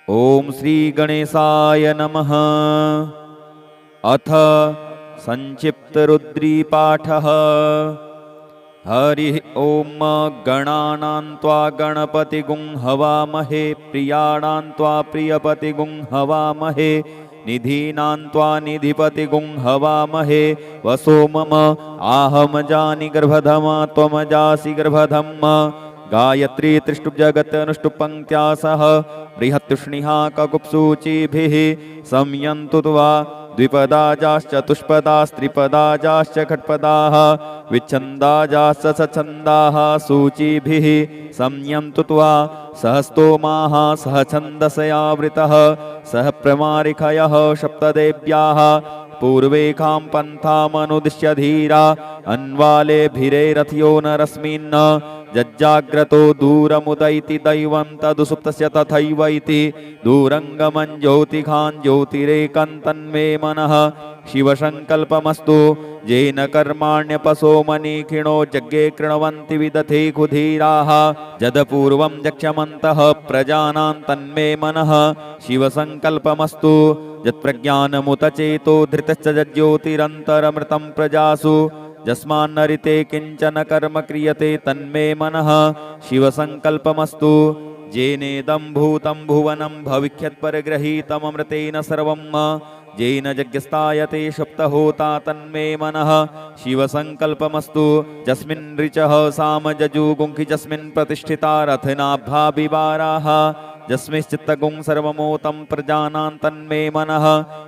ओम श्री गणेशाय नमः। अथ संक्षिप्त रुद्रीपाठः। हरि ओम गणानां त्वा गणपतिगुं हवामहे प्रियाणां त्वा प्रियपतिगुं हवामहे निधीनां त्वा निधिपतिगुं हवामहे वसो मम आहमजानि गर्भधमा त्वमजासि गर्भधम् गायत्री त्रिष्टुप जगत अनुष्टुप पंक्त्या सह बृहत्तुष्णिहा ककुप्सूचिभिः संयन्तु त्वा द्विपदाजाश्च चतुष्पदास्त्रिपदाजाश्च खट्पदाः विच्छन्दाजाश्च सच्छन्दाः सूचिभिः संयन्तु त्वा सहस्तोमाः सह छन्दसयावृतः सह प्रमारिखयः सप्तदेव्याः पूर्वेखां पन्थामनुदिश्य धीरा अन्वालेभिरेरथ्यो नरस्मिन् जज्जाग्रतो दूरमुदैति दैवं तदुसुप्तस्य तथैव इति दूरङ्गमं ज्योतिखान् ज्योतिरेकं तन्मे मनः शिवसङ्कल्पमस्तु येन कर्माण्यपसो मनीखिणो यज्ञे कृण्वन्ति विदधे कुधीराः जदपूर्वं यक्षमन्तः प्रजानां तन्मे मनः शिवसङ्कल्पमस्तु यत्प्रज्ञानमुतचेतो धृतश्च ज्योतिरन्तरमृतं प्रजासु यस्मान्नरिते किंचन कर्म क्रियते तन्मे मनः शिवसङ्कल्पमस्तु येनेदं भूतं भुवनं भविष्यत्परिगृहीतममृतेन सर्वं येन यज्ञस्तायते सप्तहोता तन्मे मनः शिवसङ्कल्पमस्तु यस्मिन् ऋचः सामजजुगुंखि यस्मिन् प्रतिष्ठिता रथनाभा विवाराः यस्मिश्चित्तगुं सर्वमोतं प्रजानां तन्मे मनः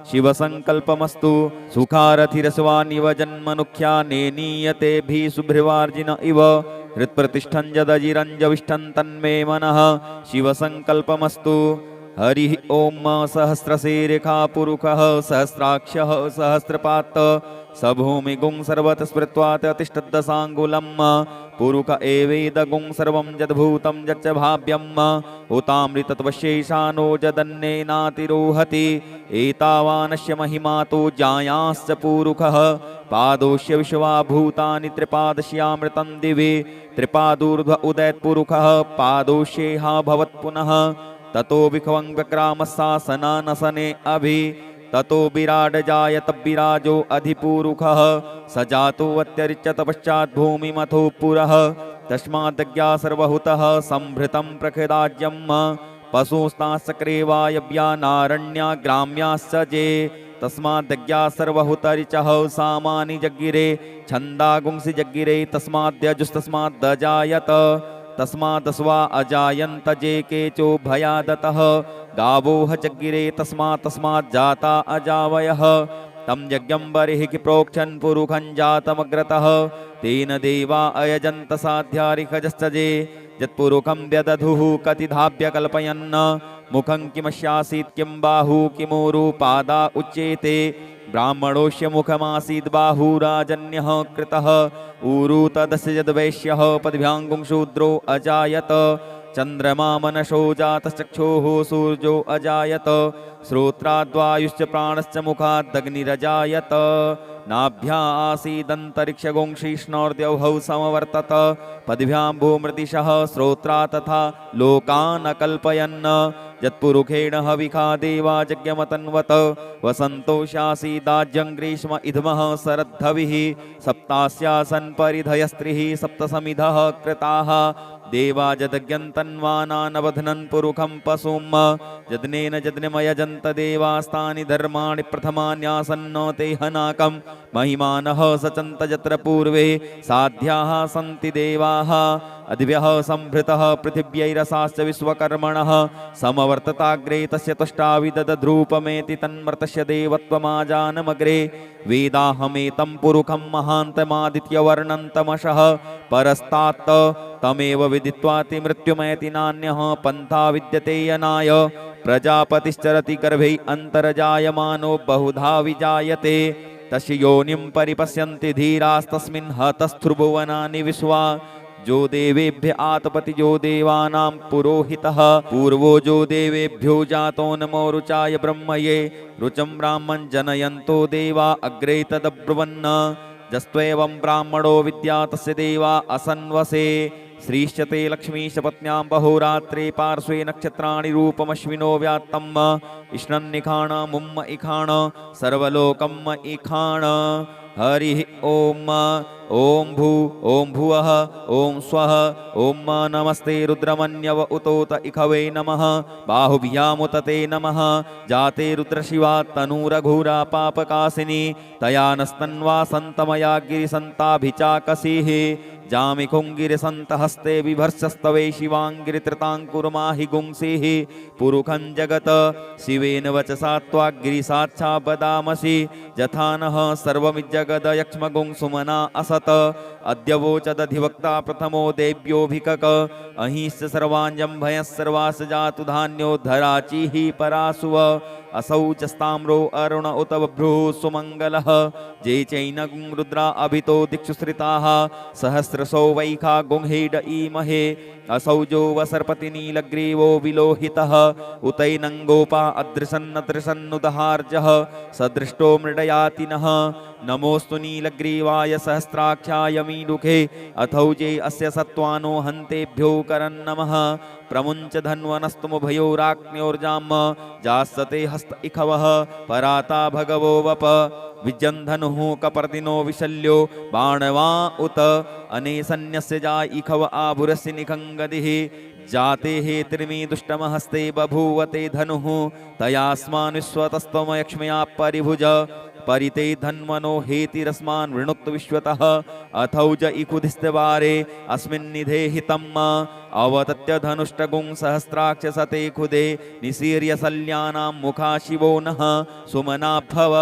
शिवसङ्कल्पमस्तु सुखारथिरस्वानिव जन्मनुख्या नेनीयतेभिः सुभ्रवार्जिन इव हृत्प्रतिष्ठं यदजिरञ्जविष्ठं तन्मे मनः शिवसङ्कल्पमस्तु हरिः ओम सहस्रशीर्षा पुरुषः सहस्राक्षः सहस्रपात् स भूमिगुं सर्वतः स्मृत्वा तिष्ठद्दशाङ्गुलं पुरुष एवेदगुं सर्वं यद्भूतं यच्च भाव्यं हुतामृतत्वशेषानो यदन्नेनातिरोहति एतावानस्य महिमा तु जायांश्च पुरुषः पादोष्य विश्वाभूतानि त्रिपादस्यामृतं दिवि त्रिपादूर्ध्व उदयत्पुरुषः पादोष्येहा भवत्पुनः ततो विख्वं व्यक्रामस्सासनानसने अभि ततो विराड जायत विराजो अधिपूरुखः स जातो अत्यरिच्यत पश्चात् भूमिमथो पुरः तस्माद्ज्ञा सर्वहुतः संभृतं प्रखदाज्यं पशुस्ताश्चक्रे वायव्यानारण्या ग्राम्याश्च जे तस्माद्ज्ञा सर्वहुतरिचः सामानि जग्गिरे छन्दागुंसि जग्गिरे तस्माद्यजुस्तस्माद्दजायत तस्मादस्वा अजायन्त जे केचो भयादतः गावोह जग्गिरे तस्मात् जाता अजावयः तं यज्ञं बर्हिः प्रोक्षन् पुरुखं जातमग्रतः तेन देवा अयजन्त साध्यारिखजश्च जे यत्पुरुखं व्यदधुः कतिधाभ्य कल्पयन् मुखं किमस्यासीत् किं बाहु किमूरु पादा उच्येते ब्राह्मणोऽस्य मुखमासीद् बाहुराजन्यः कृतः ऊरु तदस्य यद्वैश्यः पद्भ्याङ्गुं शूद्रो अजायत चन्द्रमा मनसो जातश्चक्षुः सूर्यो अजायत श्रोत्राद्वायुश्च प्राणश्च मुखादग्निरजायत नाभ्या आसीदन्तरिक्षगुं श्रीष्णोर्द्यौहौ समवर्तत पद्भ्यां भूमृतिशः श्रोत्रा तथा लोकान् अकल्पयन् यत्पुरुखेण हविखा देवा यज्ञमतन्वत वसन्तोषासीदाज्यं ग्रीष्म इद्मः शरद्धविः सप्तास्यासन् परिधयस्त्रिः सप्तसमिधः कृताः देवा जदज्ञन्तन्वानानवध्नन् पुरुखं पशुं यज्ञेन यज्ञमयजन्त देवास्तानि धर्माणि प्रथमान्यासन्न ते हनाकं महिमानः सचन्त यत्र पूर्वे साध्याः सन्ति देवाः अद्भ्यः संभृतः पृथिव्यैरसाश्च विश्वकर्मणः समवर्तताग्रे तस्य तुष्टाविदधद्रूपमेति तन्मर्तस्य देवत्वमाजानमग्रे वेदाहमेतं पुरुखं महान्तमादित्यवर्णं तमसः परस्तात् तमेव विदित्वाति मृत्युमयति नान्यः पन्था विद्यते यनाय प्रजापतिश्चरति गर्भे अन्तर्जायमानो बहुधा विजायते तस्य योनिं परिपश्यन्ति धीरास्तस्मिन् हतस्त्रिभुवनानि विश्वा जो देवेभ्य आतपति जो देवानां पुरोहितः पूर्वो जो देवेभ्यो जातो नमो रुचाय ब्रह्मये रुचं ब्राह्मं जनयन्तो देवा अग्रे तदब्रुवन् जस्त्वेवं ब्राह्मणो विद्या तस्य देवा असन्वसे श्रीश्च ते लक्ष्मीश्च पत्न्यां बहोरात्रे पार्श्वे नक्षत्राणि रूपमश्विनो व्यात्तम् इष्णन्निखाण मुम्म इखाण सर्वलोकम् इखाण हरिः ॐ ॐ भू ॐ भुवः ॐ स्वः ॐ नमस्ते रुद्रमन्यव उतोत इखवे नमः बाहुभ्यामुत ते नमः जाते रुद्रशिवा तनूरघोरा पापकासिनी तया नस्तन्वा सन्तमया गिरिसन्ताभिचाकसीः जामिखुङ्गिरिसन्तहस्ते बिभर्षस्तवे शिवाङ्गिरित्रताङ्कुर्माहि गुंसीः पुरुखं जगत् शिवेन वचसा त्वाग्गिरिसाच्छा वदामसि यथा नः सर्वमिज्जगदयक्ष्मगुंसुमना असत् अद्य वोचदधिवक्ता प्रथमो देव्योऽभिकक अहिश्च सर्वाञ्जं भयः सर्वास जातु धान्योद्धराचिः परासुव असौ च स्ताम्रो अरुण उत बभ्रुः सुमङ्गलः जे चैनगुं रुद्रा अभितो दिक्षु श्रिताः सहस्रशो वैखा गुंहेड ईमहे असौ जो वसर्पति नीलग्रीवो विलोहितः उतैनङ्गोपा अदृशन्नदृशन्नुदहार्जः सदृष्टो मृडयातिनः नमोऽस्तु नीलग्रीवाय सहस्राक्षाय मीडुखे अथौजे अस्य सत्त्वानो हन्तेभ्यो करन्नमः प्रमुञ्च धन्वनस्तुमुभयोराग्न्योर्जाम् जास्सते हस्त इखवः पराता भगवो वप विजन्धनुः कपर्दिनो विशल्यो बाणवा उत अनेसन्यस्य जा इखव आभुरस्य निखङ्गदिः जाते हे त्रिमी दुष्टमहस्ते बभूवते धनुः तयास्मान् विश्वतस्त्वमयक्ष्मया परिभुज परिते धन्वनो हेतिरस्मान् वृणुक्त विश्वतः अथौज इकुधिस्तवारे अस्मिन्निधे हितम् अवतत्य धनुष्टगुं सहस्राक्ष सते खुदे निसीर्य सल्यानां मुखा शिवो नः सुमना भव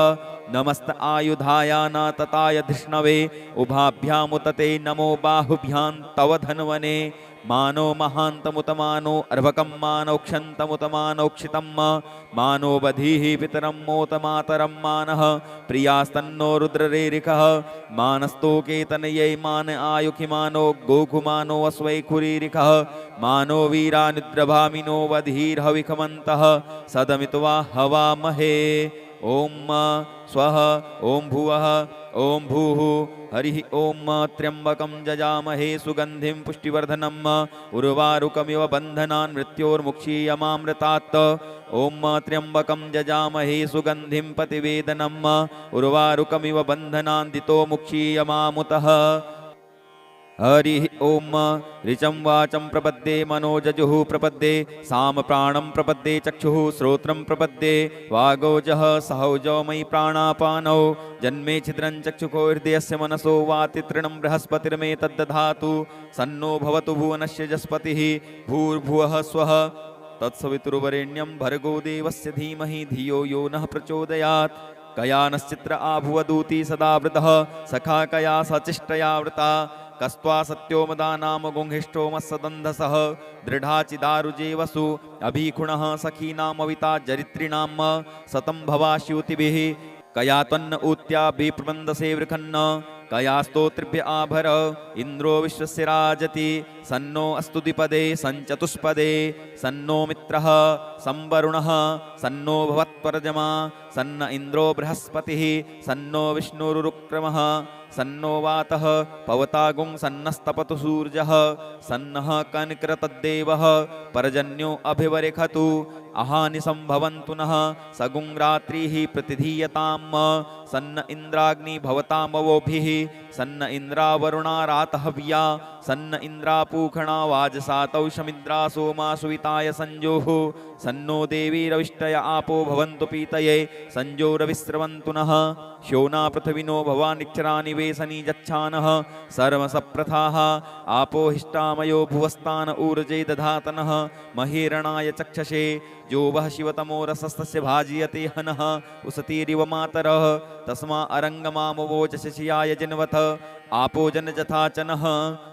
नमस्त आयुधाय न तताय धृष्णवे उभाभ्यामुतते नमो बाहुभ्यां तव धन्वने मानो महान्तमुतमानो अर्भकं मानोक्षन्तमुतमानोक्षितं मानो बधीः पितरं मोतमातरं मानः प्रियास्तन्नो रुद्ररेरिकः मानस्तोकेतनयै मान आयुखिमानो गोकुमानो अस्वैखुरीरिकः मानो वीरानिद्रभामिनो वधीर्हविखमन्तः सदमित्वा हवामहे ॐ स्वः ॐ भुवः ॐ भूः हरिः ॐ त्र्यम्बकं जजामहे सुगन्धिं पुष्टिवर्धनम् उर्वारुकमिव बन्धनान् मृत्योर्मुक्षीयमामृतात् ॐ त्र्यम्बकं जजामहे सुगन्धिं पतिवेदनम् उर्वारुकमिव बन्धनान् दितो मुक्षीयमामुतः हरिः ॐ ऋचं वाचं प्रपद्ये मनोजजुः प्रपद्ये साम प्राणं प्रपद्ये चक्षुः श्रोत्रं प्रपद्ये वागोजः सहौजो मयि प्राणापानौ जन्मे छिद्रं चक्षुको हृदयस्य मनसो वातितृणं बृहस्पतिर्मे तद्दधातु सन्नो भवतु भुवनस्य जस्पतिः भूर्भुवः स्वः तत्सवितुर्वरेण्यं भर्गो देवस्य धीमहि धियो यो नः प्रचोदयात् कया नश्चित्र आभुवदूती सदा वृतः सखा कया सचिष्टया वृता कस्त्वा सत्योमदा नाम गुंहिष्ठो मत्सदन्धसः दृढाचिदारुजे वसु अभीखुणः सखीनामविता जरित्रिणां सतं भवाश्युतिभिः कया त्वन्न ऊत्या विप्रबन्धसे वृखन्न कया स्तोत्रिभ्य आभर इन्द्रो विश्वस्य राजति सन्नो अस्तु द्विपदे सञ्चतुष्पदे सन्नो मित्रः संवरुणः सन्नो भवत्पर्जमा सन्न इन्द्रो बृहस्पतिः सन्नो विष्णुरुक्रमः सन्नो वातः पवतागुं सन्नस्तपतु सूर्यः सन्नः कनकृतद्देवः पर्जन्यो अभिवरेखतु अहानि संभवन्तु नः सगुं रात्रिः प्रतिधीयताम् सन्न इन्द्राग्नि भवतामवोभिः सन्न इन्द्रावरुणा रातहव्या सन्न इन्द्रापूखणा वाजसातौ शमिन्द्रा सोमा सुविताय संजोः सन्नो देवी रविष्टय आपो भवन्तु पीतये संजोरविस्रवन्तु नः श्योना पृथिविनो भवानिक्षराणि वेसनी जच्छानः सर्वसप्रथाः आपो हिष्टामयो भुवस्तान ऊर्जे दधातनः महीरणाय चक्षसे जो वह शिवतमो रसस्तस्य भाजयते हनः उसतीरिव मातरः तस्मा अरङ्गमामवोच शिशियाय जिन्वथ आपो जनजथा च नः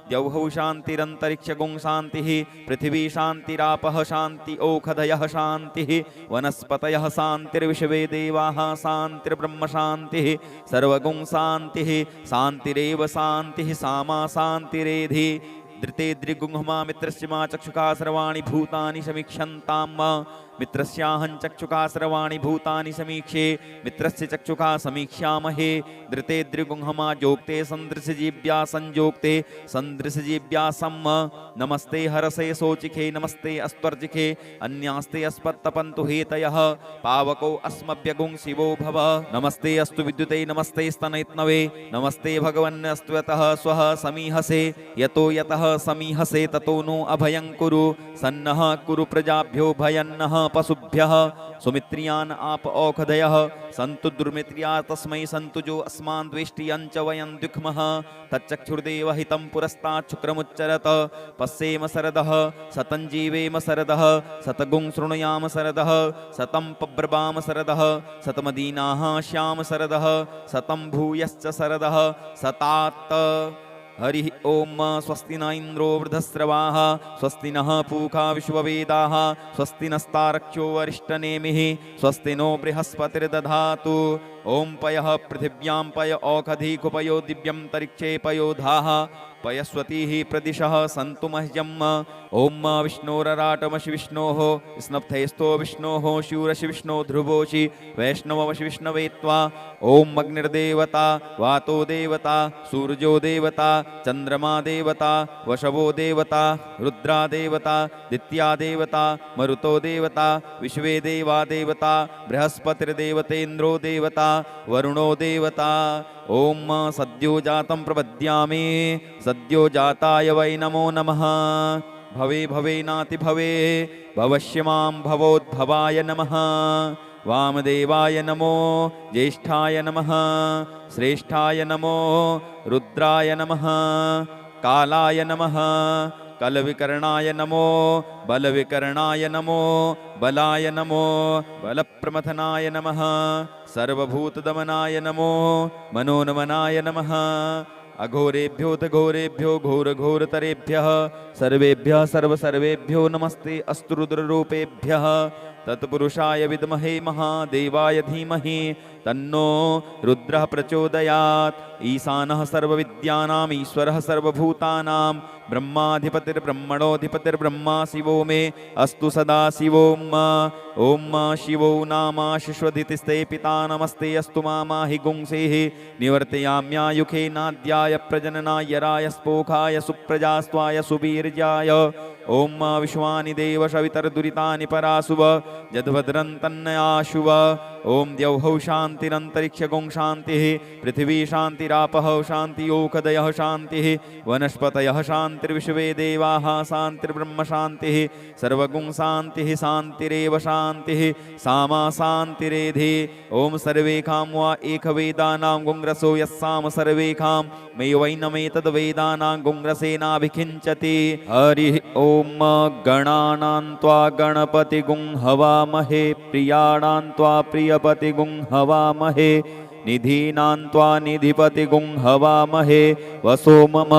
द्यौः शान्तिरन्तरिक्षगुं शान्तिः पृथिवी शान्तिरापः शान्ति ओषधयः शान्तिः वनस्पतयः शान्तिर्विश्वे देवाः शान्तिर्ब्रह्म शान्तिः सर्वगुं शान्तिः शान्तिरेव शान्तिः सामा शान्तिरेधि धृते द्रिगुंहमा मित्रस्य मा चक्षुषा सर्वाणि भूतानि समीक्षन्ताम् मित्रस्याहं चक्षुषा सर्वाणि भूतानि समीक्षे मित्रस्य चक्षुषा समीक्ष्यामहे धृते द्रिगुंहमा जोक्ते सन्दृशजीव्या संयोक्ते सन्दृशजीव्या सम्म नमस्ते हरसे सोचिखे नमस्ते अस्त्वर्जिखे अन्यास्ते अस्पत्तपन्तु हेतयः पावको अस्मभ्यगुं शिवो भव नमस्ते अस्तु विद्युते नमस्ते स्तनयत्नवे नमस्ते भगवन् अस्त्वतः स्वः समीहसे यतो यतः समीहसे ततो नो अभयं कुरु सन्नः कुरु प्रजाभ्यो भयन्नः पशुभ्यः सुमित्रियान् आप औषधयः सन्तु दुर्मित्रिया तस्मै सन्तु जो अस्मान् द्वेष्टियं च वयं द्विक्मः तच्चक्षुर्देव हितं पुरस्तात् शुक्रमुच्चरत पश्येम शरदः शतं जीवेम शरदः शतगुं शृणुयाम शरदः शतं पब्रवाम शरदः शतमदीनाः श्याम शरदः शतं भूयश्च शरदः शतात् हरि ओम स्वस्ति न इंद्रो वृद्धस्रवाः स्वस्ति नः पूषा विश्ववेदाः स्वस्ति नस्तारक्ष्यो वरिष्ठनेमिः स्वस्ति नो बृहस्पतिर्दधातु ओम पयः पृथिव्यां पय औषधीकुपयो दिव्यं तरिक्षे पयोधाः पयस्वतीः प्रदिशः सन्तु मह्यम् ओम विष्णोरराटमशि विष्णोः स्नप्थैस्तो विष्णोः शूरशि विष्णो ध्रुवोषि वैष्णवमशि विष्णवे त्वा ओम अग्निर्देवता वातो देवता सूर्यो देवता चंद्रमा देवता वशवो देवता रुद्रा देवता दित्या देवता मरुतो देवता विश्वे देवा देवता बृहस्पतिर्देवतेन्द्रो देवता वरुणो देवता ओम सद्यो जातं प्रपद्यामि सद्यो जाताय वै नमो नमः भवे भवे नाति भवे भवष्यमां भवोद्भवाय नमः वामदेवाय नमो ज्येष्ठाय नमः श्रेष्ठाय नमो रुद्राय नमः कालाय नमः कलविकर्णाय नमो बलविकर्णाय नमो बलाय नमो बलप्रमथनाय नमः सर्वभूतदमनाय नमो मनोन्मनाय नमः अघोरेभ्यो घोरेभ्यो घोरघोरतरेभ्यः सर्वेभ्यः सर्वसर्वेभ्यो नमस्ते अस्तु रुद्ररूपेभ्यः तत्पुरुषाय विद्महे महादेवाय धीमहि तन्नो रुद्रः प्रचोदयात् ईशानः सर्वविद्यानाम् ईश्वरः सर्वभूतानां ब्रह्माधिपतिर्ब्रह्मणोऽधिपतिर्ब्रह्मा शिवो मे अस्तु सदा शिवोम् ओम शिवो नामाशिष्वदितिस्ते पिता नमस्ते अस्तु मामाहि गुंसेः निवर्तयाम्यायुखे नाद्याय प्रजननाय राय स्पोखाय सुप्रजास्त्वाय सुवीर्याय ओम विश्वानि देव शवितर्दुरितानि पराशुव यद्भद्रं तन्नयाशुव ओम द्यौः शान्तिरन्तरिक्षगुं शान्तिः पृथिवी शान्तिरापः शान्तियोषधयः शान्तिः वनस्पतयः शान्तिर्विश्वे देवाः शान्तिर्ब्रह्म शान्तिः सर्वगुं शान्तिः शान्तिरेव शान्तिः सामा शान्तिरेधि ओम सर्वेखां वा एकवेदानां गुंग्रसो यस्साम सर्वेखां मे वैनमेतद्वेदानां गुंग्रसेनाभिखिञ्चति हरिः ओम गणानां त्वा गणपतिगुं हवामहे प्रियाणां त्वा प्रियपतिगुं हवामहे निधीनां त्वा निधिपतिगुं हवामहे वसो मम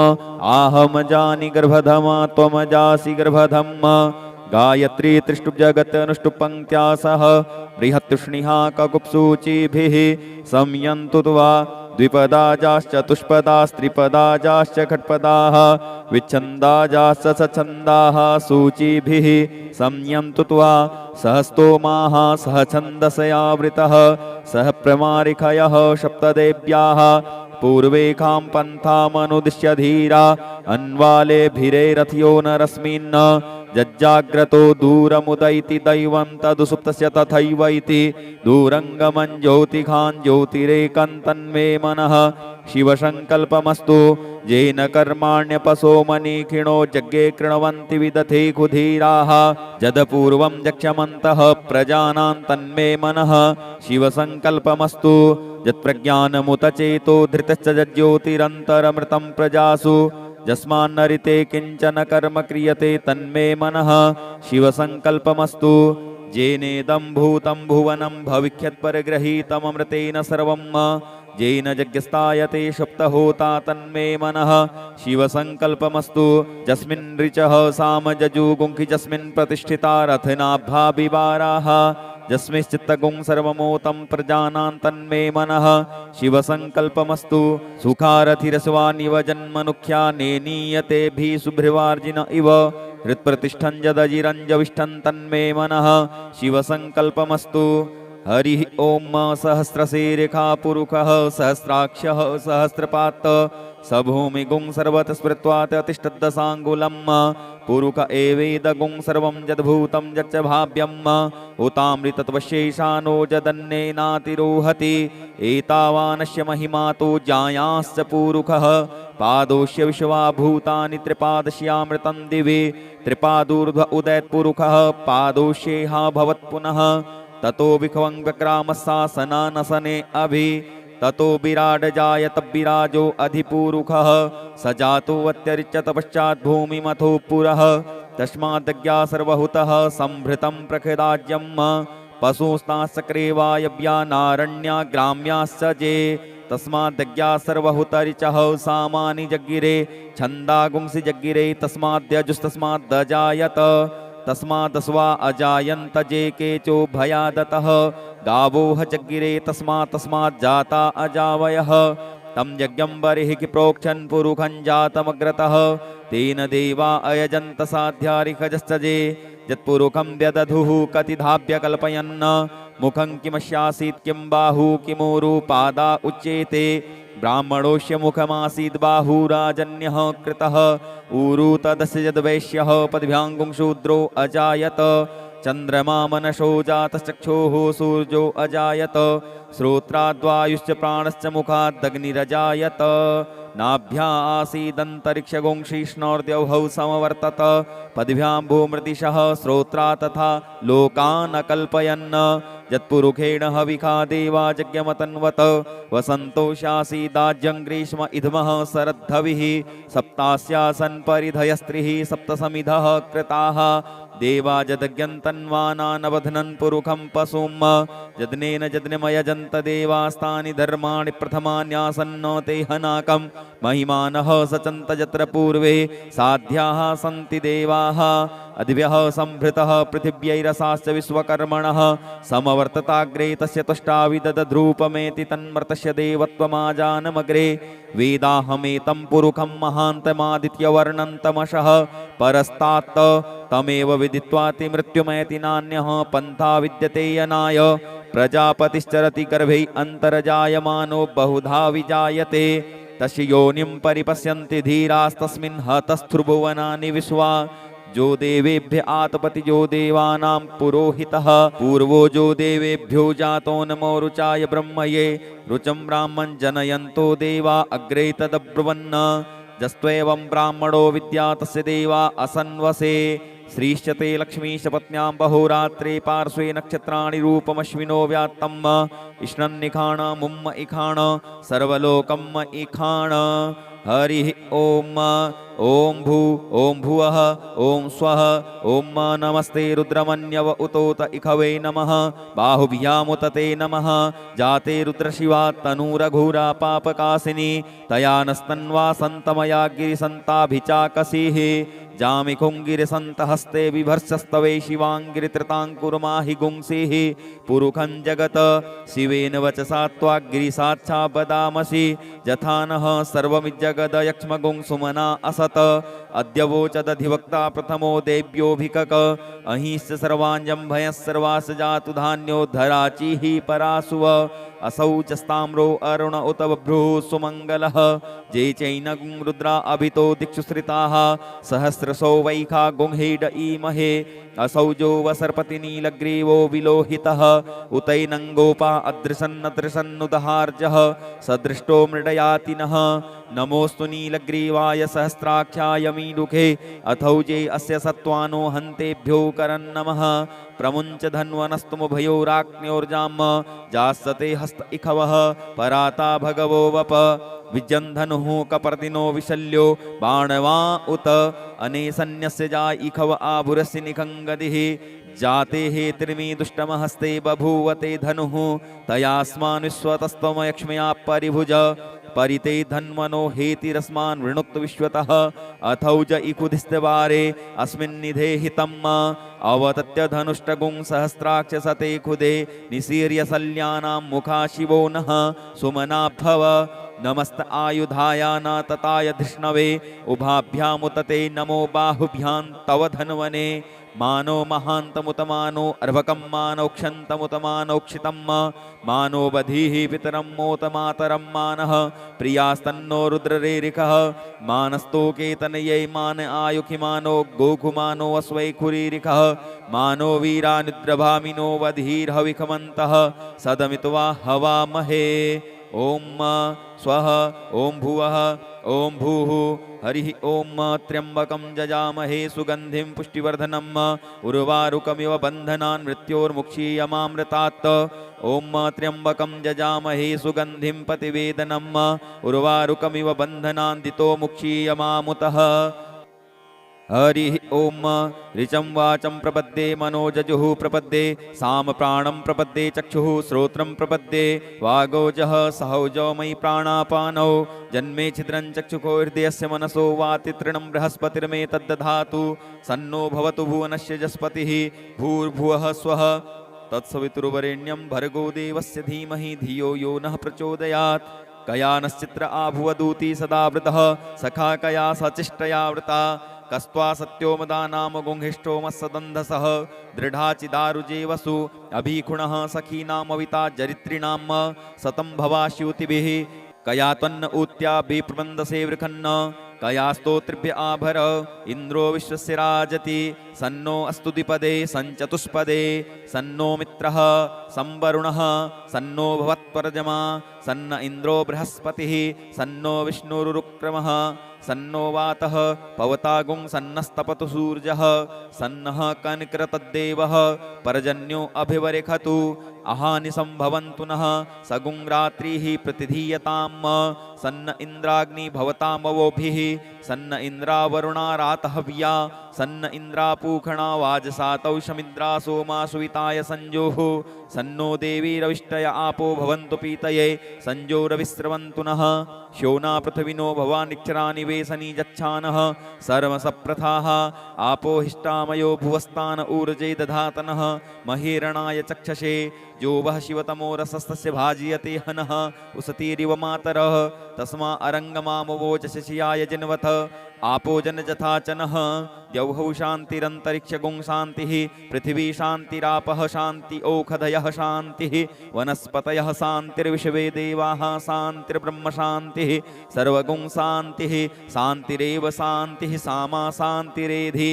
आहमजानि गर्भधमा त्वमजासि गर्भधम् गायत्री त्रिष्टुप् जगत्यनुष्टुप् सह बृहत्तुष्णिहा ककुप्सूचिभिः संयन्तु त्वा द्विपदाजाश्च चतुष्पदास्त्रिपदाजाश्च खट्पदाः विच्छन्दाजाश्च सछन्दाः सूचिभिः संयन्तु त्वा सह स्तोमाः सह छन्दसयावृतः सह प्रमारिखयः सप्तदेव्याः पूर्वेखां पन्थामनुदिश्य धीरा अन्वालेभिरेरथ्यो नरस्मिन् जज्जाग्रतो दूरमुदैति दैवं तदुसुप्तस्य तथैव इति दूरङ्गमं ज्योतिखां ज्योतिरेकन्तन्मे मनः शिवसङ्कल्पमस्तु येन कर्माण्यपसो मनीखिणो यज्ञे कृण्वन्ति विदथे कुधीराः जदपूर्वं यक्षमन्तः प्रजानां तन्मे मनः शिवसङ्कल्पमस्तु यत्प्रज्ञानमुतचेतो धृतश्च ज्योतिरन्तरमृतं प्रजासु यस्मान्नरिते किञ्चन कर्म क्रियते तन्मे मनः शिवसङ्कल्पमस्तु येनेदं भूतं भुवनं भविष्यत्परिगृहीतममृतेन सर्वं येन यज्ञस्तायते सप्तहोता तन्मे मनः शिवसङ्कल्पमस्तु यस्मिन् ऋचः सामजजुगुंखि यस्मिन् प्रतिष्ठिता रथनाभाविवाराः यस्मिश्चित्तगुं सर्वमोतं प्रजानां तन्मे मनः शिवसङ्कल्पमस्तु सुखारथिरस्वानिव जन्मनुख्या नेनीयतेभिः सुभृवार्जिन इव हृत्प्रतिष्ठं यदजिरञ्जविष्ठं तन्मे मनः शिवसङ्कल्पमस्तु हरिः ॐ सहस्रशीर्षः पुरुषः सहस्राक्षः सहस्रपात् स भूमिगुं सर्वतः स्मृत्वा तिष्ठद्दशाङ्गुलं पुरुष एवेदगुं सर्वं यद्भूतं यच्च भाव्यं उतामृतत्वशेषानो यदन्नेनातिरोहति एतावानस्य महिमा तु जायांश्च पुरुषः पादोष्य विश्वाभूतानि त्रिपादस्यामृतं दिवे त्रिपादूर्ध्व उदयत्पुरुषः पादोष्येह भवत् पुनः ततो विखवं व्यक्रामस्सासनानसने अभि ततो विराड जायत विराजो अधिपुरुषः स जातो अत्यरिच्यत पश्चात् भूमिमथो पुरः तस्मादज्ञा सर्वहुतः संभृतं प्रखदाज्यं पशुस्ताश्चक्रेवायव्यानारण्या ग्राम्याश्च जे तस्मादज्ञा सर्वहुतरिचः सामानि जग्गिरे छन्दागुंसि जग्गिरे तस्माद्यजुस्तस्माद्दजायत तस्मादस्वा अजायन्त जे केचो भयादतः गावोह जग्गिरे तस्मात् जाता अजावयः तं यज्ञं बर्हिः प्रोक्षन् पुरुखं जातमग्रतः तेन देवा अयजन्त साध्यारिखजश्च जे यत्पुरुखं व्यदधुः कतिधाभ्य कल्पयन् मुखं किमस्यासीत् किं बाहु किमूरु पादा उच्येते ब्राह्मणोऽस्य मुखमासीत् बाहुराजन्यः कृतः ऊरु तदस्य यद्वैश्यः पद्भ्याङ्गुं शूद्रो अजायत चन्द्रमा मनसो जातश्चक्षुः सूर्यो अजायत श्रोत्राद्वायुश्च प्राणश्च मुखादग्निरजायत नाभ्या आसीदन्तरिक्षगुं शीष्णोर्द्यौः समवर्तत पद्भ्यां भूमृदिशः श्रोत्रा तथा लोकान् अकल्पयन् यत्पुरुषेण हविखा देवा यज्ञमतन्वत वसन्तोषासीदाज्यं ग्रीष्म इद्मः शरद्धविः सप्तास्यासन् परिधयस्त्रिः सप्तसमिधः कृताः देवा जदज्ञन्तन्वानानवध्नन् पुरुखं पशुं यज्ञेन यज्ञमयजन्त देवास्तानि धर्माणि प्रथमान्यासन्नो ते हनाकं महिमानः सचन्त यत्र पूर्वे साध्याः सन्ति देवाः अधिभ्यः संभृतः पृथिव्यैरसाश्च विश्वकर्मणः समवर्तताग्रे तस्य तुष्टाविदधद्रूपमेति तन्मर्तस्य देवत्वमाजानमग्रे वेदाहमेतं पुरुखं महान्तमादित्यवर्णन्तमशः परस्तात् तमेव विदित्वाति मृत्युमयति नान्यः पन्था विद्यते यनाय प्रजापतिश्चरति गर्भे अन्तर्जायमानो बहुधा विजायते तस्य योनिं परिपश्यन्ति धीरास्तस्मिन् हतस्थ्रुभुवनानि विश्वा जो देवेभ्य आतपति जो देवानां पुरोहितः पूर्वो जो देवेभ्यो जातो नमो रुचाय ब्रह्मये रुचं ब्राह्मण जनयन्तो देवा अग्रे तदब्रुवन् जस्त्वेवं ब्राह्मणो विद्या तस्य देवा असन्वसे श्रीश्चते लक्ष्मीश पत्न्यां बहोरात्रे पार्श्वे नक्षत्राणि रूपमश्विनो व्यात्तम् इष्णन्निखाण मुम्म इखाण सर्वलोकम् इखाण हरिः ॐ ॐ भू ॐ भुवः ॐ स्वः ॐ नमस्ते रुद्रमन्यव उतोत इखवे नमः बाहुभ्यामुतते नमः जाते रुद्रशिवा तनूरघोरा पापकासिनी तया नस्तन्वा सन्तमया गिरिसन्ताभिचाकसीः जामिखुङ्गिरिसन्तहस्ते बिभर्षस्तवे शिवाङ्गिरित्रताङ्कुर्माहि गुंसीः पुरुखं जगत शिवेन वचसा त्वाग्गिरिसाच्छा वदामसि यथा नः सर्वमिज्जगदयक्ष्मगुं सुमना असत अद्यवोचदधिवक्ता प्रथमो देव्योऽभिकक अहिश्च सर्वाञ्जं भयः सर्वास जातु धान्योद्धराचिः परासुव असौ च स्ताम्रो अरुण उत बभ्रुः सुमङ्गलः जे चैनगुं रुद्रा अभितो दिक्षु श्रिताः सहस्रशो वैखा गुंहेड ईमहे असौ जो वसर्पति नीलग्रीवो विलोहितः उतैनङ्गोपा अदृशन्नदृशन्नुदहार्जः सदृष्टो मृडयातिनः नमोऽस्तु नीलग्रीवाय सहस्राख्याय मीडुखे अथौजे अस्य सत्त्वानो हन्तेभ्यो करन्नमः प्रमुञ्च धन्वनस्तुमुभयोराग्न्योर्जाम् जास्सते हस्त इखवः पराता भगवो वप विजन्धनुः कपर्दिनो विशल्यो बाणवा उत अनेसन्यस्य जा इखव आभुरस्य निखङ्गदिः जाते हे त्रिमी दुष्टमहस्ते बभूवते धनुः तयास्मानुस्वतस्त्वमयक्ष्मया परिभुज परिते धन्वनो हेतिरस्मान् वृणुक्त विश्वतः अथौज इकुधिस्तवारे अस्मिन् निधेहितम् अवतत्य धनुष्टगुं सहस्राक्ष सते खुदे निसीर्य सल्यानां मुखा शिवो नः सुमनाभव नमस्त आयुधाय न तताय धृष्णवे उभाभ्यामुतते नमो बाहुभ्यां तव धन्वने मानो महान्तमुतमानो अर्भकं मानोक्षन्तमुतमानोक्षितं मानो बधीः पितरं मोतमातरं मानः प्रियास्तन्नो रुद्ररेरिकः मानस्तोकेतनयै मान आयुखिमानो गोकुमानो अस्वैखुरीरिकः मानो वीरानिद्रभामिनो वधीर्हविखमन्तः सदमित्वा हवामहे ओम स्वः ओम भुवः ओम भूः हरिः ओम त्र्यंबकं जजामहे सुगंधिं पुष्टिवर्धनम् उर्वारुकमिव बन्धनान् मृत्योर्मुक्षीयमामृतात् ओम त्र्यंबकं जजामहे सुगंधिं पतिवेदनम् उर्वारुकमिव बन्धनान् दितो मुक्षीयमामुतः हरिः ओम ऋचं वाचं प्रपद्ये मनोजजुः प्रपद्ये साम प्राणं प्रपद्ये चक्षुः श्रोत्रं प्रपद्ये वागोजः सहौजो मयि प्राणापानौ जन्मे छिद्रं चक्षुको हृदयस्य मनसो वाति तृणं बृहस्पतिर्मे तद्दधातु सन्नो भवतु भुवनस्य जस्पतिः भूर्भुवः स्वः तत्सवितुर्वरेण्यं भर्गो देवस्य धीमहि धियो यो नः प्रचोदयात् कया नश्चित्र आभुवदूती सदा वृतः सखा कया सचिष्टया वृता कस्त्वा सत्योमदा नाम गुंहिष्ठो मत्सदन्धसः दृढाचिदारुजे वसु अभीखुणः सखीनामविता जरित्रिणां सतं भवाश्युतिभिः कया त्वन्न ऊत्या विप्रबन्धसे वृखन्न कया स्तोत्रिभ्य आभर इन्द्रो विश्वस्य राजति सन्नो अस्तु द्विपदे सञ्चतुष्पदे सन्नो मित्रः संवरुणः सन्नो भवत्पर्जमा सन्न इन्द्रो बृहस्पतिः सन्नो विष्णुरुक्रमः सन्नो वातः पवतागुं सन्नस्तपतु सूर्यः सन्नः कनकृतद्देवः पर्जन्यो अभिवरेखतु अहानि संभवन्तु नः सगुं रात्रिः प्रतिधीयताम् सन्न इन्द्राग्नि भवतामवोभिः सन्न इन्द्रावरुणा रातहव्या सन्न इन्द्रापूखणा वाजसातौ शमिद्रा सोमा सुविताय संजोः सन्नो देवी रविष्टय आपो भवन्तु पीतये संजो रविस्रवन्तु नः शोना पृथ्विनो भवानिक्षराणि वेसनी जच्छानः सर्वसप्रथाः आपो हिष्टामयो भुवस्तान ऊर्जे दधातनः महीरणाय चक्षसे जो वह शिवतमो रसस्तस्य भाजयते हनः उसतीरिव मातरः तस्मा अरङ्गमामवोचशियाय जिन्वथ आपो जन जथा चनः द्यौः शान्तिरन्तरिक्षगुं शान्तिः पृथिवी शान्तिरापः शान्ति ओषधयः शान्तिः वनस्पतयः शान्तिर्विश्वे देवाः शान्तिर्ब्रह्म शान्तिः सर्वगुं शान्तिः शान्तिरेव शान्तिः सामा शान्तिरेधि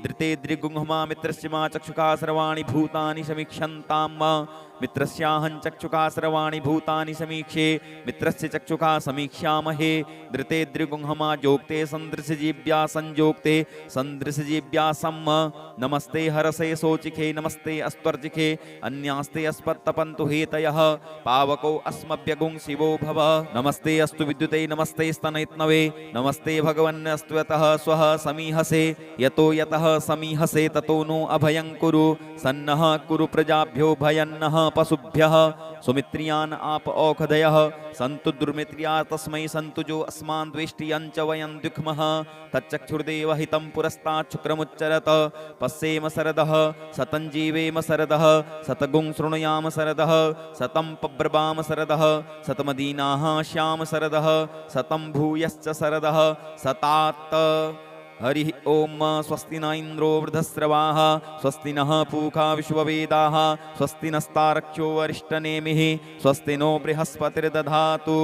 धृते द्रिगुंहमा मित्रस्य मा चक्षुका सर्वाणि भूतानि समीक्षन्ताम् मित्रस्याहं चक्षुका सर्वाणि भूतानि समीक्षे मित्रस्य चक्षुका समीक्ष्यामहे धृते द्रिगुंहमा जोक्ते सन्दृशजीव्या संजोक्ते सन्दृशजीव्या सम्म नमस्ते हरसे सोचिखे नमस्ते अस्त्वर्जिखे अन्यास्ते अस्पत्तपन्तु हेतयः पावको अस्मभ्यगुं शिवो भव नमस्ते अस्तु विद्युते नमस्ते स्तनयत्नवे नमस्ते भगवन्नस्तु यतः स्वः समीहसे यतो यतः समीहसे ततो नो अभयं कुरु सन्नः कुरु प्रजाभ्यो भयन्नः पशुभ्यः सुमित्रियान् आप औषधयः सन्तु दुर्मित्रिया तस्मै सन्तु जो अस्मान् द्वेष्टियं च वयं द्विक्मः तच्चक्षुर्देव हितं पुरस्तात् शुक्रमुच्चरत पश्येम शरदः सतं जीवेम शरदः सतगुं शृणुयाम शरदः सतं पब्रवाम शरदः सतमदीनाः श्याम शरदः सतं भूयश्च शरदः सतात् हरिः ओम स्वस्ति न इन्द्रो वृद्धस्रवाः स्वस्ति नः पूषा विश्ववेदाः स्वस्ति नस्तारक्षो वरिष्ठनेमिः स्वस्ति नो बृहस्पतिर्दधातु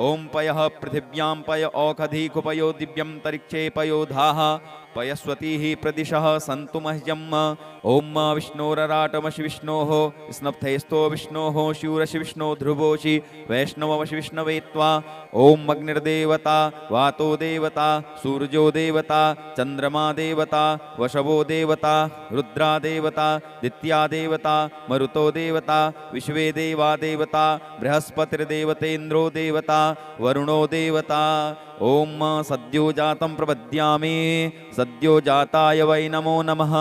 ओम पयः पृथिव्यां पय औषधीकुपयो दिव्यं तरिक्षे पयोधाः पयस्वतीः प्रदिशः सन्तु मह्यम् ओम विष्णोरराटमशि विष्णोः स्नप्थेस्तो विष्णोः शूरशि विष्णो ध्रुवोषि वैष्णवमशि विष्णवे त्वा ओम अग्निर्देवता वातो देवता सूर्यो देवता चन्द्रमा देवता वशवो देवता रुद्रा देवता दित्या देवता मरुतो देवता विश्वे देवा देवता बृहस्पतिर्देवतेन्द्रो देवता वरुणो देवता ओम सद्यो जातं प्रपद्यामि सद्यो जाताय वै नमो नमः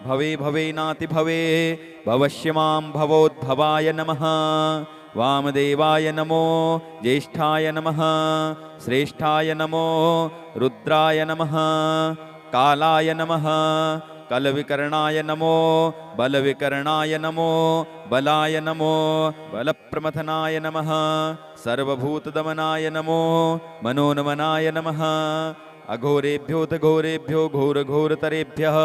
भवे भवे नाति भवे भवष्यमां भवोद्भवाय नमः वामदेवाय नमो ज्येष्ठाय नमः श्रेष्ठाय नमो रुद्राय नमः कालाय नमः कलविकर्णाय नमो बलविकर्णाय नमो बलाय नमो बलप्रमथनाय नमः सर्वभूतदमनाय नमो मनोन्मनाय नमः अघोरेभ्योऽथ घोरेभ्यो घोरघोरतरेभ्यः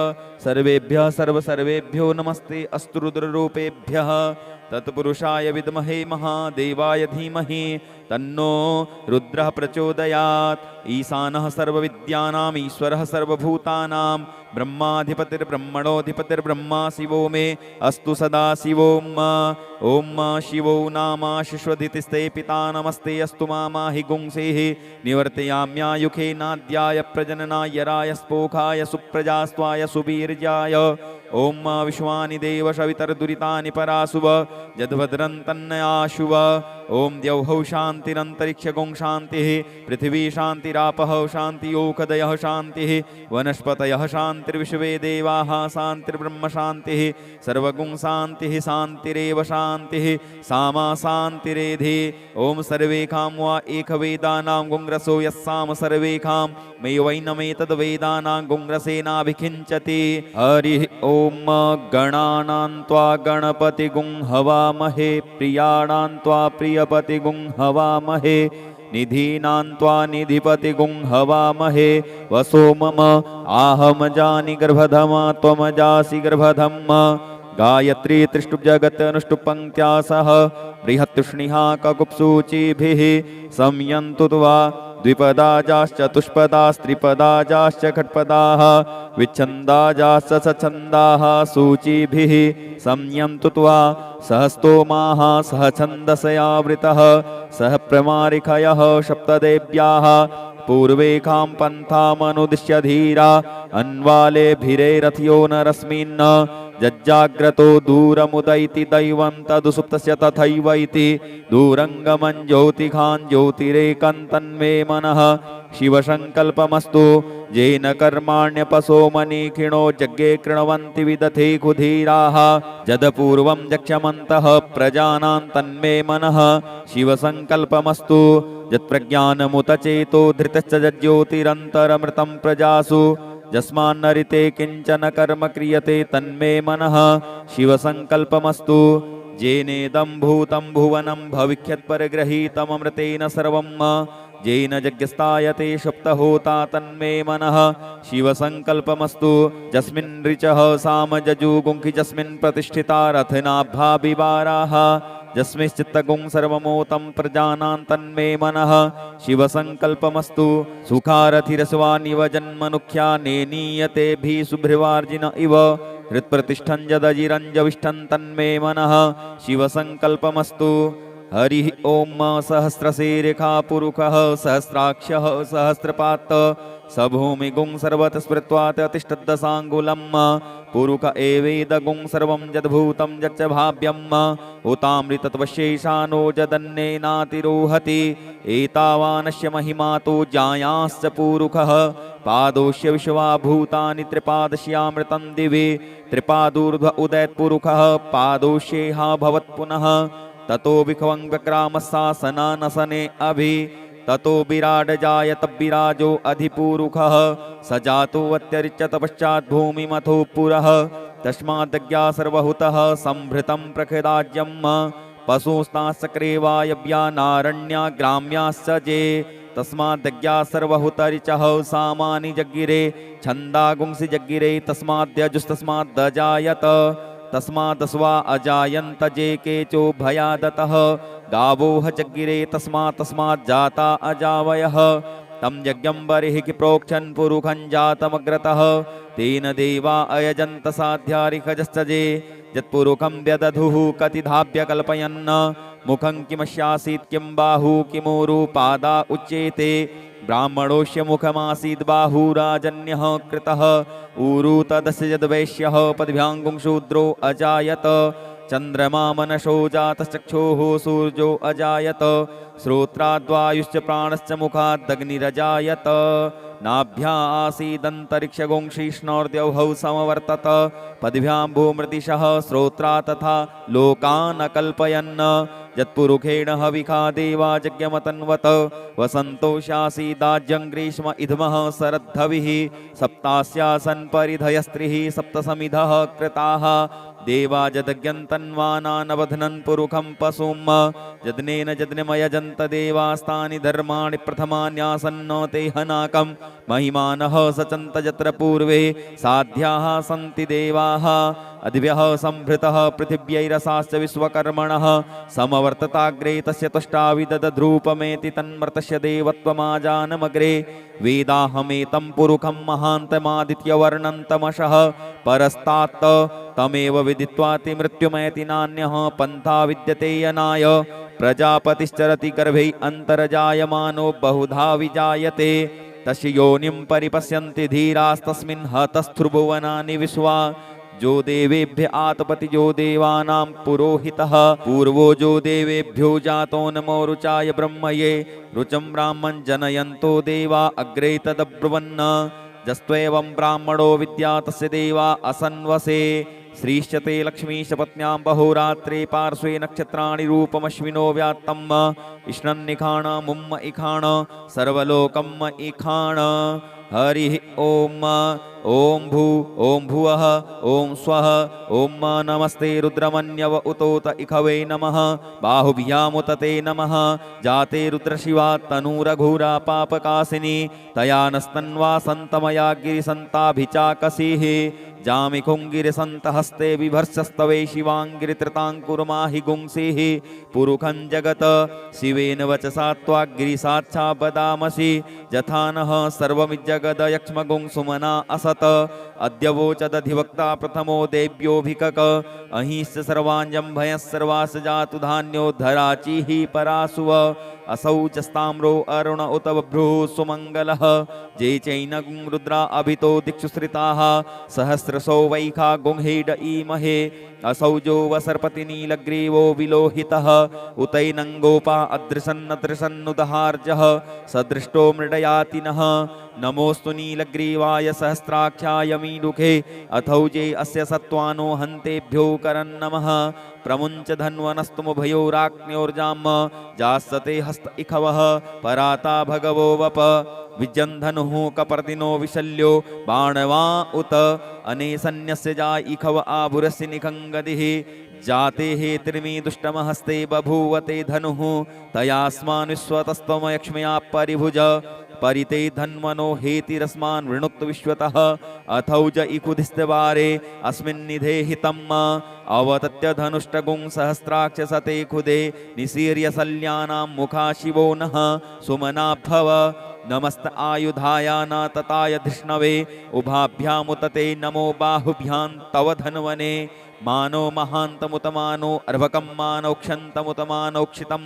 सर्वेभ्यः सर्वसर्वेभ्यो नमस्ते अस्तु रुद्ररूपेभ्यः तत्पुरुषाय विद्महे महादेवाय धीमहि तन्नो रुद्रः प्रचोदयात् ईशानः सर्वविद्यानाम् ईश्वरः सर्वभूतानां ब्रह्माधिपतिर्ब्रह्मणोऽधिपतिर्ब्रह्मा शिवो मे अस्तु सदा शिवो ॐ शिवो नामाशिष्वधितिस्ते पिता नमस्ते अस्तु मामाहि गुंसेः निवर्तयाम्यायुखे नाद्याय प्रजननाय राय स्पोखाय सुप्रजास्त्वाय सुवीर्याय ॐ विश्वानि देव शवितर्दुरितानि पराशुव यद्भद्रं तन्नयाशुव ॐ द्यौः शान्तिरन्तरिक्षगुं शान्तिः पृथिवी शान्तिरापः शान्तियोखदयः शान्तिः वनस्पतयः शान्तिर्विश्वे देवाः शान्तिर्ब्रह्म शान्तिः सर्वगुं शान्तिः शान्तिरेव शान्तिः सामा शान्तिरेधि ॐ सर्वेखां वा एकवेदानां गुङ्ग्रसो यस्साम सर्वेखां मेवैनमेतद्वेदानां गुङ्ग्रसेनाभिखिञ्चति हरिः ॐ गणानां त्वा गणपतिगुं हवामहे प्रियाणां त्वा प्रियपतिगुं हवामहे निधीनां त्वा निधिपतिगुं हवामहे वसो मम आहमजानि गर्भधमा त्वमजासि गर्भधम् गायत्री त्रिष्टुप्जगत्यनुष्टुप्पङ्क्त्या सह बृहत्तुष्णिहा ककुप्सूचिभिः संयन्तु त्वा द्विपदाजाश्चतुष्पदास्त्रिपदाजाश्च खट्पदाः विच्छन्दाजाश्च सछन्दाः सूचिभिः संयन्तु त्वा सहस्तोमाः सह छन्दसयावृतः सह प्रमारिखयः सप्तदेव्याः पूर्वेखां पन्थामनुदिश्य धीरा अन्वालेभिरेरथ्यो नरस्मिन् जज्जाग्रतो दूरमुदैति दैवं तदुसुप्तस्य तथैव इति दूरङ्गमं ज्योतिखान् ज्योतिरेकं तन्मे मनः शिवसङ्कल्पमस्तु येन कर्माण्यपसो मनीखिणो जग्गे कृण्वन्ति विदथे कुधीराः जदपूर्वं यक्षमन्तः प्रजानां तन्मे मनः शिवसङ्कल्पमस्तु यत्प्रज्ञानमुत चेतो धृतश्च ज्योतिरन्तरमृतं प्रजासु यस्मान्नरिते किञ्चन कर्म क्रियते तन्मे मनः शिवसङ्कल्पमस्तु येनेदं भूतं भुवनं भविष्यत्परिगृहीतममृतेन सर्वं येन यज्ञस्तायते सप्तहोता तन्मे मनः शिवसङ्कल्पमस्तु यस्मिन् ऋचः सामजजुगुंखि यस्मिन् प्रतिष्ठिता रथनाभा विवाराः यस्मिश्चित्तगुं सर्वमोतं प्रजानां तन्मे मनः शिवसङ्कल्पमस्तु सुखारथिरस्वानिव जन्मनुख्या नेनीयतेभिः सुभृवार्जिन इव हृत्प्रतिष्ठं यदजिरञ्जविष्ठं तन्मे मनः शिवसङ्कल्पमस्तु हरिः ॐ सहस्रशीर्षा पुरुषः सहस्राक्षः सहस्रपात् स भूमिगुं सर्वतः स्मृत्वात् अतिष्ठद्दशाङ्गुलं पुरुष एवेदगुं सर्वं यद्भूतं यच्च भाव्यं हुतामृतत्वशेषानो यदन्नेनातिरोहति एतावानस्य महिमा तु जायांश्च पुरुषः पादोष्य विश्वाभूतानि त्रिपादस्यामृतं दिवि त्रिपादूर्ध्व उदयत्पुरुषः पादोष्येहा भवत्पुनः ततो विख्वं व्यक्रामशासनानसने अभि ततो विराड जायत विराजो अधिपूरुखः स जातो अत्यरिच्य तपश्चात् भूमिमथो पुरः तस्मादज्ञा सर्वहुतः संभृतं प्रखिदाज्यं पशुस्ताश्चक्रेवायव्यानारण्या ग्राम्याश्च जे तस्मादज्ञा सर्वहुतरिचः सामानि जग्गिरे छन्दागुंसि जग्गिरे तस्माद्यजुस्तस्माद्दजायत तस्मादस्वा अजायन्त जे केचो भयादतः गावोह जग्गिरे तस्मात् जाता अजावयः तं यज्ञं बर्हिः प्रोक्षन् पुरुखं जातमग्रतः तेन देवा अयजन्त साध्यारिखजश्च जे यत्पुरुखं व्यदधुः कतिधाभ्य कल्पयन् मुखं किमस्यासीत् किं बाहु किमूरु पादा उच्येते ब्राह्मणोऽस्य मुखमासीद् बाहुराजन्यः कृतः ऊरु तदस्य यद्वैश्यः पद्भ्याङ्गुं शूद्रो अजायत चन्द्रमा मनसो जातश्चक्षुः सूर्यो अजायत श्रोत्राद्वायुश्च प्राणश्च मुखादग्निरजायत नाभ्या आसीदन्तरिक्षगुं शीष्णोर्द्यौः समवर्तत पद्भ्यां भूमृतिशः श्रोत्रा तथा लोकान् अकल्पयन् यत्पुरुषेण हविखा देवा यज्ञमतन्वत वसन्तोषासीदाज्यं ग्रीष्म इद्मः शरद्धविः सप्तास्यासन् परिधयस्त्रिः सप्तसमिधः कृताः देवा जदज्ञन्तन्वानानवधनन् पुरुखं पशुं यज्ञेन यज्ञमयजन्त देवास्तानि धर्माणि प्रथमान्यासन्न ते हनाकं महिमानः सचन्त यत्र पूर्वे साध्याः सन्ति देवाः अद्भ्यः संभृतः पृथिव्यैरसाश्च विश्वकर्मणः समवर्तताग्रे तस्य तुष्टाविदधद्रूपमेति तन्मर्तस्य देवत्वमाजानमग्रे वेदाहमेतं पुरुखं महान्तमादित्यवर्णन्तमशः परस्तात् तमेव विदित्वाति मृत्युमेति नान्यः पन्था विद्यते यनाय प्रजापतिश्चरति गर्भे अन्तर्जायमानो बहुधा विजायते तस्य योनिं परिपश्यन्ति धीरास्तस्मिन् हतस्थ्रुभुवनानि विश्वा जो देवेभ्य आतपति जो देवानां पुरोहितः पूर्वो जो देवेभ्यो जातो नमो रुचाय ब्रह्मये रुचं ब्राह्मं जनयन्तो देवा अग्रे तदब्रुवन् जस्त्वेवं ब्राह्मणो विद्या तस्य देवा असन्वसे श्रीश्चते लक्ष्मीश पत्न्यां बहुरात्रे पार्श्वे नक्षत्राणि रूपमश्विनो व्यात्तम् इष्णन्निखाण मुम्म इखाण सर्वलोकम् इखाण हरि ओम ओम भू ओम भुवः ओम स्वः ओम नमस्ते रुद्रमन्यव उतोत इखवे नमः बाहुभ्यामुत ते नमः जाते रुद्रशिवा तनूरघोरा पापकासिनी तया नस्तन्वा सन्तमया गिरिसन्ताभिचाकसीः जामिखुङ्गिरिसन्तहस्ते बिभर्षस्तवे शिवाङ्गिरित्रताङ्कुर्माहि गुंसीः पुरुखं जगत शिवेन वचसा त्वाग्गिरिसाच्छा वदामसि यथा नः सर्वमिज्जगदयक्ष्मगुंसुमना असत् अद्यवोचदधिवक्ता प्रथमो देव्योऽभिकक अहिश्च सर्वाञ्जं भयः सर्वास जातु धान्योद्धराचिः परासुव असौ च स्ताम्रो अरुण उत बभ्रुः सुमङ्गलः जे चैनगुं रुद्रा अभितो दिक्षु श्रिताः सहस्रशो वैखा गुंहेड ईमहे असौ जो वसर्पति नीलग्रीवो विलोहितः उतैनङ्गोपा अदृशन्नदृशन्नुदहार्जः सदृष्टो मृडयातिनः नमोऽस्तु नीलग्रीवाय सहस्राक्षाय मीडुखे अथौजे अस्य सत्त्वानो हन्तेभ्यो करन्नमः प्रमुञ्च धन्वनस्तुमुभयोराग्न्योर्जाम् जास्सते हस्त इखवः पराता भगवो वप विजन्धनुः कपर्दिनो विशल्यो बाणवा उत अनेसन्यस्य जा इखव आभुरस्य निखङ्गदिः जाते हे त्रिमी दुष्टमहस्ते बभूवते धनुः तयास्मान् विश्वतस्त्वमयक्ष्मया परिभुज परिते धन्वनो हेतिरस्मान् वृणुक्त विश्वतः अथौज इकुधिस्तवारे अस्मिन् निधेहितम् अवतत्य धनुष्टगुं सहस्राक्ष सते खुदे निसीर्य सल्यानां मुखा शिवो नः सुमना भव नमस्त आयुधाया न तताय धृष्णवे उभाभ्यामुतते नमो बाहुभ्यां तव धन्वने मानो महान्तमुतमानो अर्भकं मानोक्षन्तमुतमानोक्षितं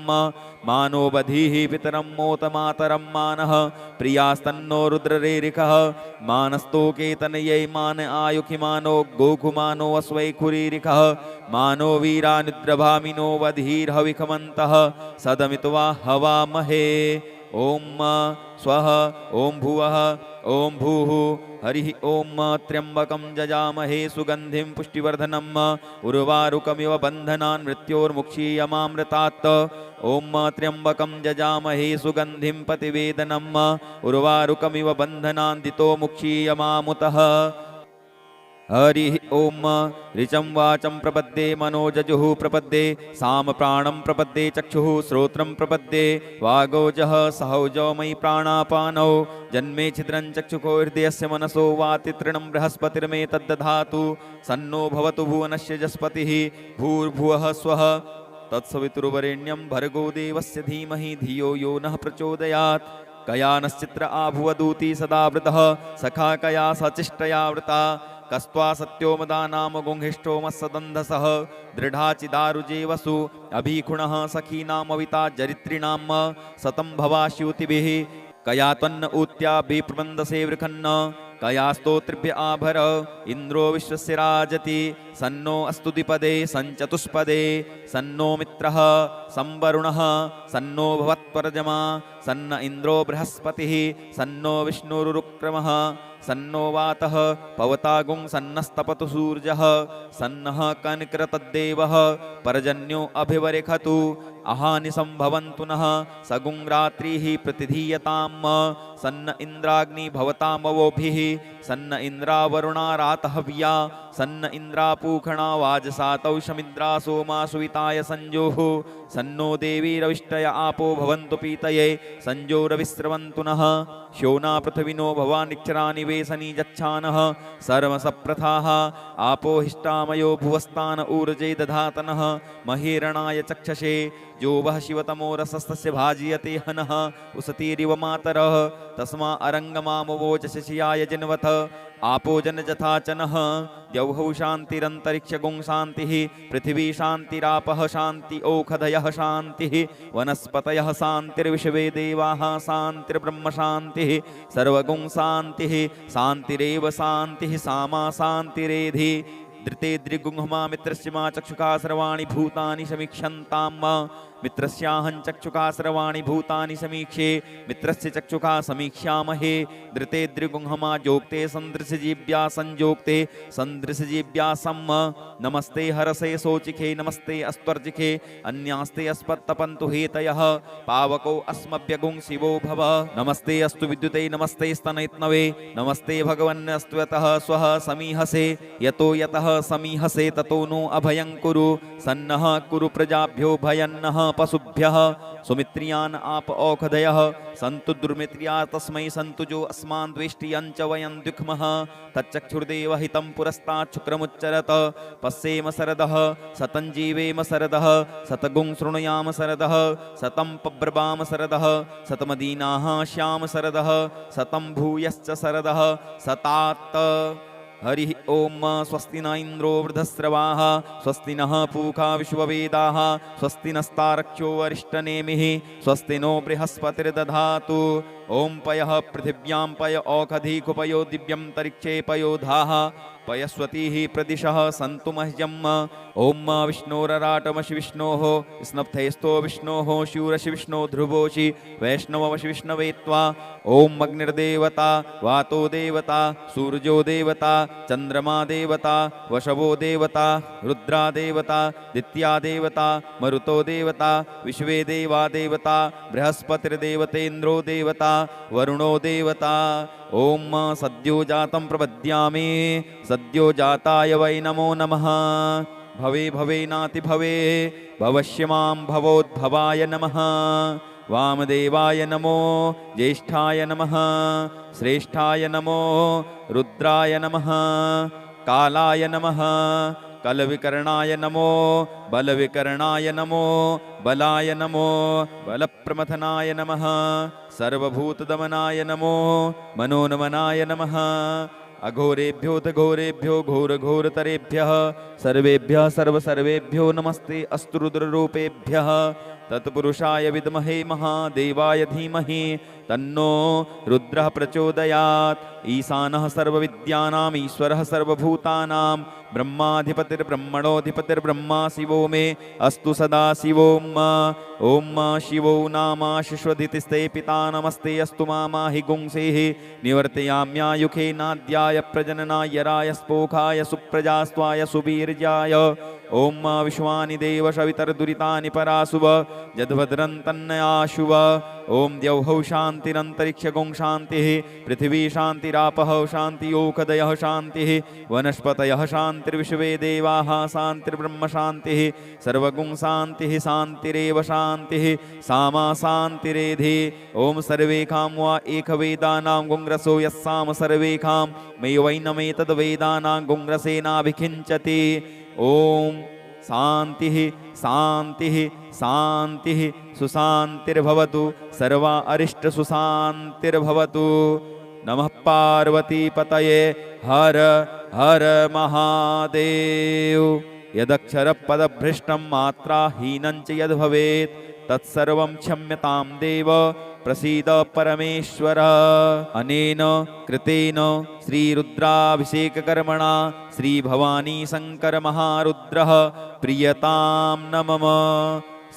मानो बधीः पितरं मोतमातरं मानः प्रियास्तन्नो रुद्ररेरिकः मानस्तोकेतनयै मान आयुखिमानो गोघुमानो अस्वैखुरीरिकः मानो वीरानुद्रभामिनो वधीर्हविखमन्तः सदमित्वा हवामहे ओम स्वः ओम भुवः ओम भूः हरिः ओम त्र्यंबकं जजामहे सुगंधिं पुष्टिवर्धनम् उर्वारुकमिव बन्धनान् मृत्योर्मुक्षीयमामृतात् ओम त्र्यंबकं जजामहे सुगंधिं पतिवेदनम् उर्वारुकमिव बन्धनान् दितो मुक्षीयमामुतः हरिः ओम ऋचं वाचं प्रपद्ये मनोजजुः प्रपद्ये साम प्राणं प्रपद्ये चक्षुः श्रोत्रं प्रपद्ये वागोजः सहौजो मयि प्राणापानौ जन्मे छिद्रं चक्षुको हृदयस्य मनसो वाति तृणं बृहस्पतिर्मे तद्दधातु सन्नो भवतु भुवनस्य जस्पतिः भूर्भुवः स्वः तत्सवितुर्वरेण्यं भर्गो देवस्य धीमहि धियो यो नः प्रचोदयात् कया नश्चित्र आभुवदूती सदा वृतः सखा कया सचिष्टया वृता कस्त्वा सत्योमदा नाम गुंहिष्ठो मत्सदन्धसः दृढाचिदारुजे वसु अभीखुणः सखीनामविता जरित्रिणां सतं भवाश्युतिभिः कया त्वन्न ऊत्याभिप्रबन्धसे वृखन्न कया स्तोत्रिभ्य आभर इन्द्रो विश्वस्य राजति सन्नो अस्तु द्विपदे सञ्चतुष्पदे सन्नो मित्रः संवरुणः सन्नो भवत्पर्जमा सन्न इन्द्रो बृहस्पतिः सन्नो विष्णुरुक्रमः सन्नो वातः पवतागुं सन्नस्तपतु सूर्यः सन्नः कनकृतद्देवः पर्जन्यो अभिवरेखतु अहानि संभवन्तु नः सगुं रात्रिः प्रतिधीयताम् सन्न इन्द्राग्नि भवतामवोभिः सन्न इन्द्रावरुणा रातहव्या सन्न इन्द्रापूखणा वाजसातौ शमिन्द्रा सोमा सुविताय संजोः सन्नो देवी रविष्टय आपो भवन्तु पीतये संजोरविस्रवन्तु नः श्योना पृथिविनो भवानिक्षरानि वेसनी गच्छानः सर्वसप्रथाः आपो हिष्टामयो भुवस्तान ऊर्जे दधातनः महीरणाय चक्षसे जो वह शिवतमो रसस्तस्य भाजयते हनः उसतीरिव मातरः तस्मा अरङ्गमामवोचशियाय जिन्वथ आपो जनजथा च नः द्यौः शान्तिरन्तरिक्षगुं शान्तिः पृथिवी शान्तिरापः शान्ति ओषधयः शान्तिः वनस्पतयः शान्तिर्विश्वे देवाः शान्तिर्ब्रह्म शान्तिः सर्वगुं शान्तिः शान्तिरेव शान्तिः सामा शान्तिरेधि धृते द्रिगुंहमा मित्रस्य मा चक्षुषा सर्वाणि भूतानि समीक्षन्ताम् मित्रस्याहं चक्षुषा सर्वाणि भूतानि समीक्षे मित्रस्य चक्षुषा समीक्ष्यामहे धृते द्रिगुंहमा जोक्ते सन्दृशजीव्या संजोक्ते सन्दृशजीव्या सम्म नमस्ते हरसे सोचिखे नमस्ते अस्त्वर्जिखे अन्यास्ते अस्पत्तपन्तु हेतयः पावको अस्मभ्यगुं शिवो भव नमस्ते अस्तु विद्युते नमस्ते स्तनयत्नवे नमस्ते भगवन्नस्त्वतः स्वः समीहसे यतो यतः समीहसे ततो नो अभयं कुरु सन्नः कुरु प्रजाभ्यो भयन्नः पशुभ्यः सुमित्रियान् आप औषधयः सन्तु दुर्मित्रिया तस्मै सन्तु जो अस्मान् द्वेष्टियं च वयं द्विक्मः तच्चक्षुर्देव हितं पुरस्तात् शुक्रमुच्चरत पश्येम सरदः सतं जीवेम सरदः सतगुं शृणुयाम सरदः सतं पब्रवाम सरदः सतमदीनाः श्याम सरदः सतं भूयश्च सरदः सतात् हरि ओम स्वस्ति न इंद्रो वृद्धस्रवाः स्वस्ति नः पूषा विश्ववेदाः स्वस्ति नस्तारक्षो वरिष्ठनेमिः स्वस्ति नो बृहस्पतिर्दधातु ओम पयः पृथिव्यां पय औषधीकुपयो दिव्यं तरिक्षे पयोधाः पयस्वतीः प्रदिशः सन्तु मह्यम् ओम विष्णोरराटमशि विष्णोः स्नप्थेस्तो विष्णोः शूरशि विष्णो ध्रुवोषि वैष्णवमशि विष्णवे त्वा ओम अग्निर्देवता वातो देवता सूर्यो देवता चंद्रमा देवता वशवो देवता रुद्रा देवता दित्या देवता मरुतो देवता विश्वे देवा देवता बृहस्पतिर्देवतेन्द्रो देवता वरुणो देवता ओम सद्यो जातं प्रपद्यामि सद्यो जाताय वै नमो नमः भवे भवे नाति भवे भवष्यमां भवोद्भवाय नमः वामदेवाय नमो ज्येष्ठाय नमः श्रेष्ठाय नमो रुद्राय नमः कालाय नमः कलविकर्णाय नमो बलविकर्णाय नमो बलाय नमो बलप्रमथनाय नमः सर्वभूतदमनाय नमो मनोन्मनाय नमः अघोरेभ्योऽथ घोरेभ्यो घोरघोरतरेभ्यः सर्वेभ्यः सर्वसर्वेभ्यो नमस्ते अस्तु रुद्ररूपेभ्यः तत्पुरुषाय विद्महे महादेवाय धीमहि तन्नो रुद्रः प्रचोदयात् ईशानः सर्वविद्यानाम् ईश्वरः सर्वभूतानां ब्रह्माधिपतिर्ब्रह्मणोऽधिपतिर्ब्रह्मा शिवो मे अस्तु सदा शिवोम ओम शिवो नामाशिष्वदितिस्ते पिता नमस्ते अस्तु मामाहि गुंसेः निवर्तयाम्यायुखे नाद्याय प्रजननाय राय स्पोखाय सुप्रजास्त्वाय सुवीर्याय ओम विश्वानि देव शवितर्दुरितानि पराशुव यद्भद्रं तन्नयाशुव ओम द्यौः शान्तिरन्तरिक्षगुं शान्तिः पृथिवी शान्तिरापः शान्तियोषधयः शान्तिः वनस्पतयः शान्तिर्विश्वे देवाः शान्तिर्ब्रह्म शान्तिः सर्वगुं शान्तिः शान्तिरेव शान्तिः सामा शान्तिरेधि ओम सर्वेखां वा एकवेदानां गुंग्रसो यस्साम सर्वेखां मे वैनमेतद्वेदानां गुंग्रसेनाभिखिञ्चति ओम शान्तिः शान्तिः शान्तिः सुशान्तिर्भवतु सर्वा अरिष्ट सुशान्तिर्भवतु नमः पार्वतीपतये हर हर महादेव यदक्षरपदभ्रष्टं मात्राहीनं च यद्भवेत् तत्सर्वं क्षम्यतां देव प्रसीद परमेश्वर अनेन कृतेन श्रीरुद्राभिषेककर्मणा श्रीभवानी शंकर महारुद्रः प्रियतां न मम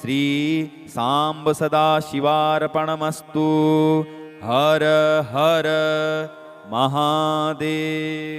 श्री सांब सदाशिवार्पणमस्तु. हर हर महादेव.